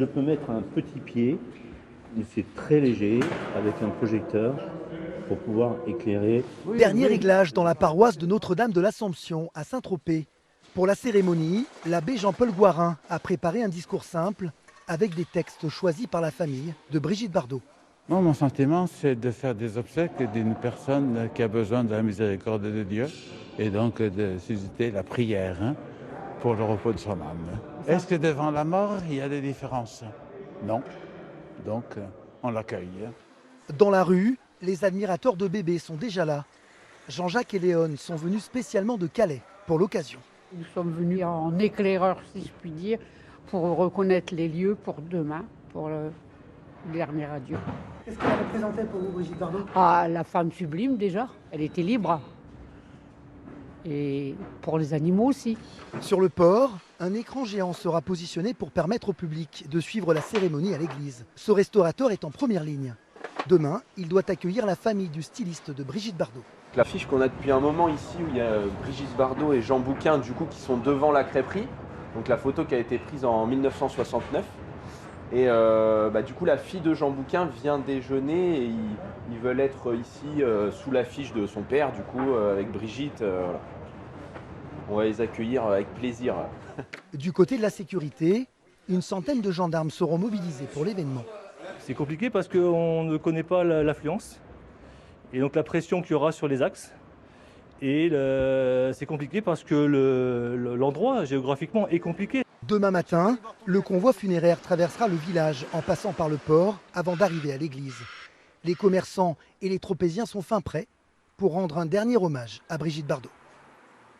Je peux mettre un petit pied, mais c'est très léger, avec un projecteur pour pouvoir éclairer. Dernier réglage dans la paroisse de Notre-Dame de l'Assomption à Saint-Tropez. Pour la cérémonie, l'abbé Jean-Paul Gouarin a préparé un discours simple avec des textes choisis par la famille de Brigitte Bardot. Moi, mon sentiment, c'est de faire des obsèques d'une personne qui a besoin de la miséricorde de Dieu et donc de susciter la prière pour le repos de son âme. Est-ce que devant la mort, il y a des différences? Non. Donc, on l'accueille. Dans la rue, les admirateurs de bébés sont déjà là. Jean-Jacques et Léon sont venus spécialement de Calais pour l'occasion. Nous sommes venus en éclaireur, si je puis dire, pour reconnaître les lieux pour demain, pour le dernier adieu. Qu'est-ce qu'elle représentait pour vous, Brigitte Bardot? Ah, la femme sublime déjà, elle était libre. Et pour les animaux aussi. Sur le port, un écran géant sera positionné pour permettre au public de suivre la cérémonie à l'église. Ce restaurateur est en première ligne. Demain, il doit accueillir la famille du styliste de Brigitte Bardot. L'affiche qu'on a depuis un moment ici, où il y a Brigitte Bardot et Jean Bouquin, du coup, qui sont devant la crêperie. Donc la photo qui a été prise en 1969. Et du coup, la fille de Jean Bouquin vient déjeuner et ils veulent être ici sous l'affiche de son père, du coup, avec Brigitte. Voilà. On va les accueillir avec plaisir. Du côté de la sécurité, une centaine de gendarmes seront mobilisés pour l'événement. C'est compliqué parce qu'on ne connaît pas l'affluence et donc la pression qu'il y aura sur les axes. Et c'est compliqué parce que l'endroit géographiquement est compliqué. Demain matin, le convoi funéraire traversera le village en passant par le port avant d'arriver à l'église. Les commerçants et les tropéziens sont fin prêts pour rendre un dernier hommage à Brigitte Bardot.